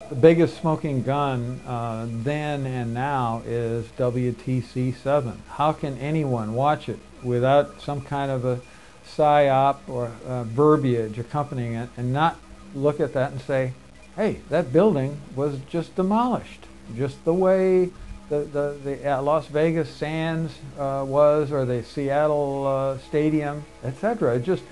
The biggest smoking gun then and now is WTC-7. How can anyone watch it without some kind of a psyop or verbiage accompanying it and not look at that and say, hey, that building was just demolished, just the way the Las Vegas Sands was, or the Seattle Stadium, etc. Just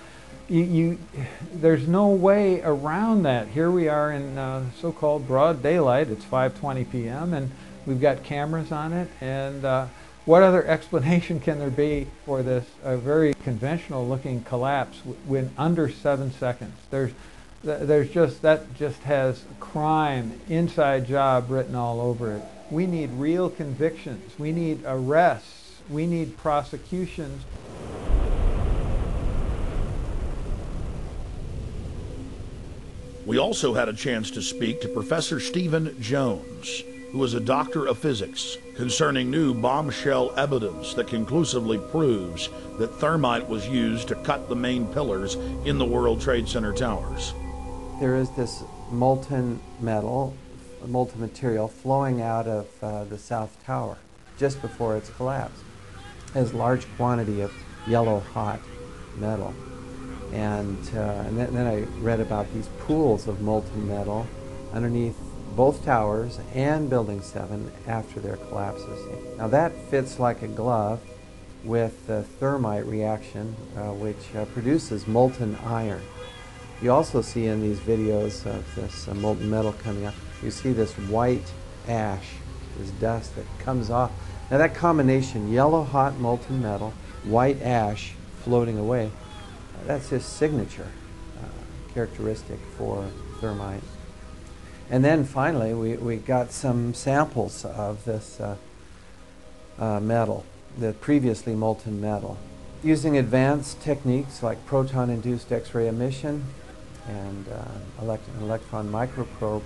there's no way around that. Here we are in so-called broad daylight. It's 5:20 p.m. and we've got cameras on it. And what other explanation can there be for this very conventional-looking collapse when under 7 seconds? There's just that just has crime, inside job written all over it. We need real convictions. We need arrests. We need prosecutions. We also had a chance to speak to Professor Stephen Jones, who is a doctor of physics, concerning new bombshell evidence that conclusively proves that thermite was used to cut the main pillars in the World Trade Center towers. There is this molten metal, molten material flowing out of the South Tower just before its collapse. It has a large quantity of yellow hot metal. And then I read about these pools of molten metal underneath both towers and Building 7 after their collapses. Now that fits like a glove with the thermite reaction, which produces molten iron. You also see in these videos of this molten metal coming up, you see this white ash, this dust that comes off. Now that combination, yellow hot molten metal, white ash floating away, that's his signature characteristic for thermite. And then finally, we got some samples of this metal, the previously molten metal. Using advanced techniques like proton-induced X-ray emission and an electron microprobe,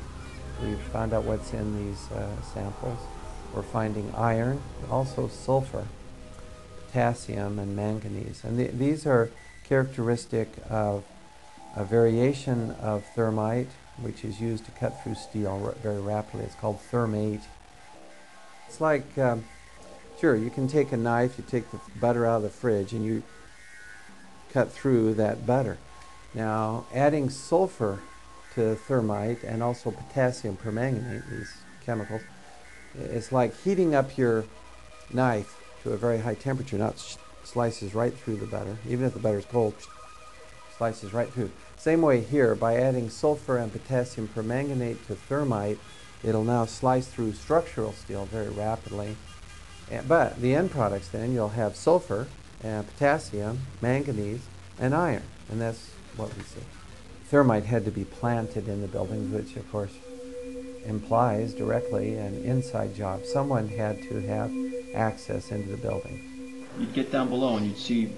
we found out what's in these samples. We're finding iron, also sulfur, potassium, and manganese. And these are characteristic of a variation of thermite, which is used to cut through steel very rapidly. It's called thermate. It's like, sure, you can take a knife, you take the butter out of the fridge, and you cut through that butter. Now, adding sulfur to thermite and also potassium permanganate, these chemicals, it's like heating up your knife to a very high temperature. Now it slices right through the butter. Even if the butter is cold, slices right through. Same way here, by adding sulfur and potassium permanganate to thermite, it'll now slice through structural steel very rapidly. But the end products then, you'll have sulfur and potassium, manganese, and iron. And that's what we see. Thermite had to be planted in the buildings, which of course implies directly an inside job. Someone had to have access into the building. You'd get down below and you'd see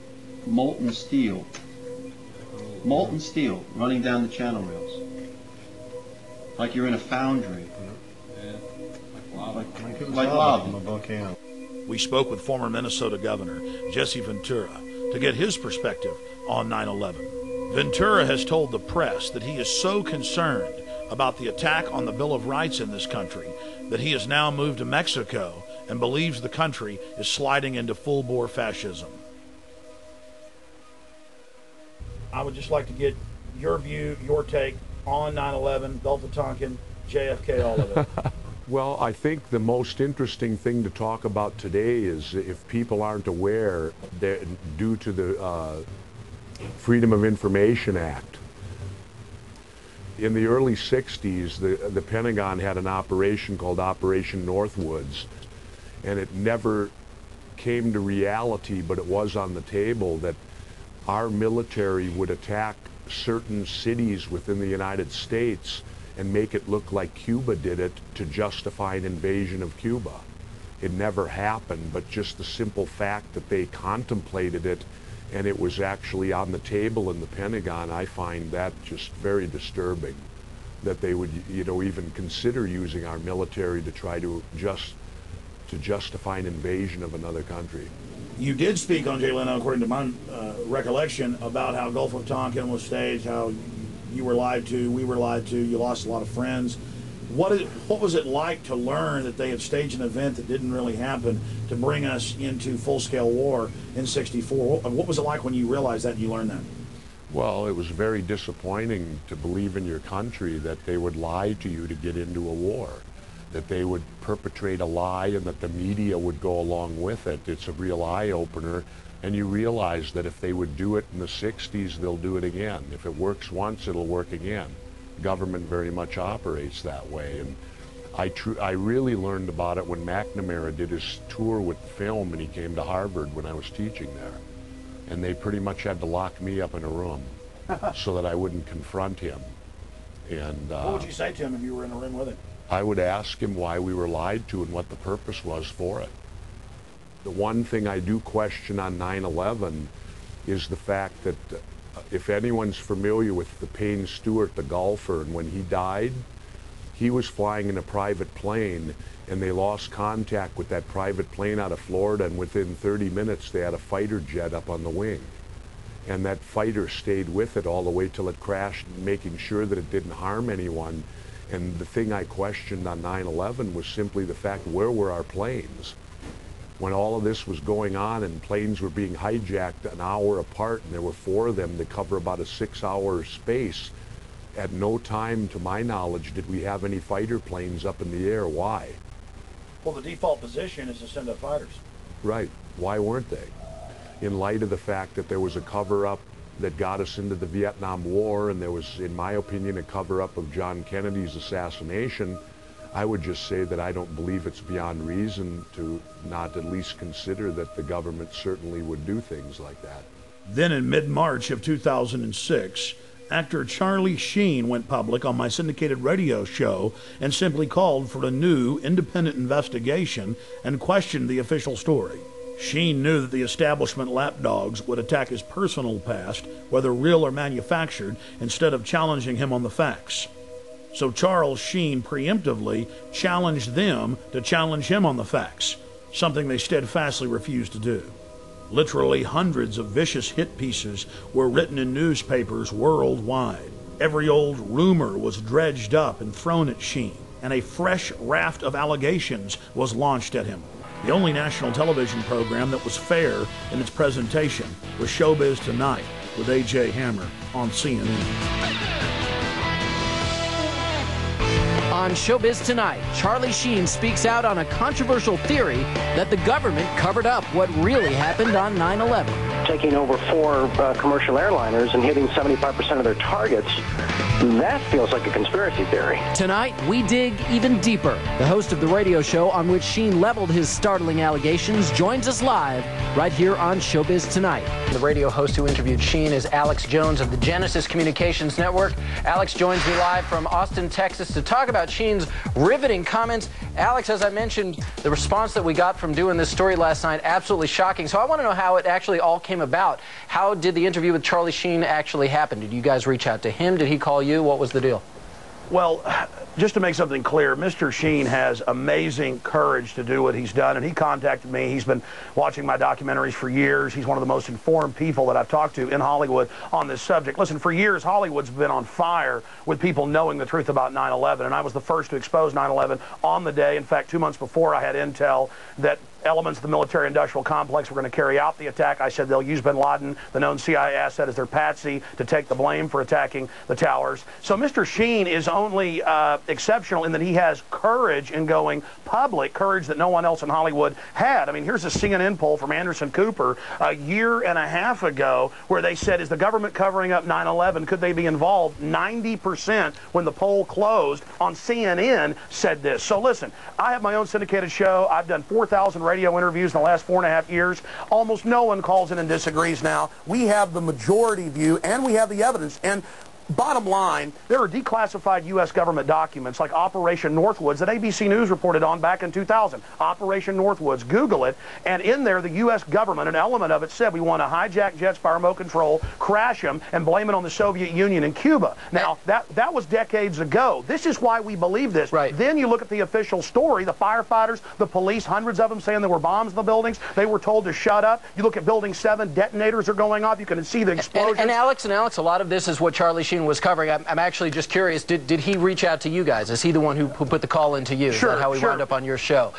molten steel running down the channel rails. Like you're in a foundry. Like lava. From a volcano. We spoke with former Minnesota Governor Jesse Ventura to get his perspective on 9/11. Ventura has told the press that he is so concerned about the attack on the Bill of Rights in this country that he has now moved to Mexico and believes the country is sliding into full-bore fascism. I would just like to get your view, your take on 9/11, Gulf of Tonkin, JFK, all of it. Well, I think the most interesting thing to talk about today is, if people aren't aware, due to the Freedom of Information Act, in the early 60s, the Pentagon had an operation called Operation Northwoods, and it never came to reality, but it was on the table, that our military would attack certain cities within the United States and make it look like Cuba did it to justify an invasion of Cuba. It never happened, but just the simple fact that they contemplated it and it was actually on the table in the Pentagon, I find that just very disturbing, that they would, even consider using our military to try to justify an invasion of another country. You did speak on Jay Leno, according to my recollection, about how Gulf of Tonkin was staged, how you were lied to, we were lied to, you lost a lot of friends. What was it like to learn that they had staged an event that didn't really happen to bring us into full-scale war in '64? What was it like when you realized that and you learned that? Well, it was very disappointing to believe in your country that they would lie to you to get into a war, that they would perpetrate a lie and that the media would go along with it. It's a real eye-opener, and you realize that if they would do it in the 60s, they'll do it again. If it works once, it'll work again. Government very much operates that way, and I really learned about it when McNamara did his tour with film and he came to Harvard when I was teaching there. And they pretty much had to lock me up in a room so that I wouldn't confront him. And what would you say to him if you were in a room with him? I would ask him why we were lied to and what the purpose was for it. The one thing I do question on 9/11 is the fact that if anyone's familiar with the Payne Stewart, the golfer, and when he died, he was flying in a private plane and they lost contact with that private plane out of Florida, and within 30 minutes they had a fighter jet up on the wing. And that fighter stayed with it all the way till it crashed, making sure that it didn't harm anyone. And the thing I questioned on 9/11 was simply the fact, where were our planes? When all of this was going on and planes were being hijacked an hour apart, and there were 4 of them to cover about a 6-hour space, at no time, to my knowledge, did we have any fighter planes up in the air. Why? Well, the default position is to send up fighters. Right. Why weren't they? In light of the fact that there was a cover-up that got us into the Vietnam War, and there was, in my opinion, a cover-up of John Kennedy's assassination, I would just say that I don't believe it's beyond reason to not at least consider that the government certainly would do things like that. Then in mid-March of 2006, actor Charlie Sheen went public on my syndicated radio show and simply called for a new independent investigation and questioned the official story. Sheen knew that the establishment lapdogs would attack his personal past, whether real or manufactured, instead of challenging him on the facts. So Charles Sheen preemptively challenged them to challenge him on the facts, something they steadfastly refused to do. Literally hundreds of vicious hit pieces were written in newspapers worldwide. Every old rumor was dredged up and thrown at Sheen, and a fresh raft of allegations was launched at him. The only national television program that was fair in its presentation was Showbiz Tonight with A.J. Hammer on CNN. On Showbiz Tonight, Charlie Sheen speaks out on a controversial theory that the government covered up what really happened on 9/11. Taking over 4 commercial airliners and hitting 75% of their targets, that feels like a conspiracy theory. Tonight, we dig even deeper. The host of the radio show on which Sheen leveled his startling allegations joins us live right here on Showbiz Tonight. The radio host who interviewed Sheen is Alex Jones of the Genesis Communications Network. Alex joins me live from Austin, Texas, to talk about Sheen's riveting comments. Alex, as I mentioned, the response that we got from doing this story last night, absolutely shocking. So I want to know how it actually all came about. How did the interview with Charlie Sheen actually happen? Did you guys reach out to him? Did he call you? What was the deal? Well, just to make something clear, Mr. Sheen has amazing courage to do what he's done, and he contacted me. He's been watching my documentaries for years. He's one of the most informed people that I've talked to in Hollywood on this subject. Listen, for years, Hollywood's been on fire with people knowing the truth about 9/11, and I was the first to expose 9/11 on the day. In fact, 2 months before, I had intel that elements of the military-industrial complex were going to carry out the attack. I said they'll use bin Laden, the known CIA asset, as their patsy to take the blame for attacking the towers. So Mr. Sheen is only exceptional in that he has courage in going public, courage that no one else in Hollywood had. I mean, here's a CNN poll from Anderson Cooper a year and a half ago where they said, is the government covering up 9/11? Could they be involved? 90% when the poll closed on CNN said this. So listen, I have my own syndicated show. I've done 4,000 radio interviews in the last 4.5 years. Almost no one calls in and disagrees now. We have the majority view, and we have the evidence. And bottom line, there are declassified U.S. government documents like Operation Northwoods that ABC News reported on back in 2000. Operation Northwoods, Google it, and in there the U.S. government, an element of it said we want to hijack jets by remote control, crash them, and blame it on the Soviet Union and Cuba. Now, that was decades ago. This is why we believe this. Right. Then you look at the official story, the firefighters, the police, hundreds of them saying there were bombs in the buildings. They were told to shut up. You look at Building 7, detonators are going off. You can see the explosions. And Alex, a lot of this is what Charlie Sheen Sheen was covering. I'm actually just curious, did he reach out to you guys? Is he the one who put the call into you? Sure, Is that how he sure. wound up on your show?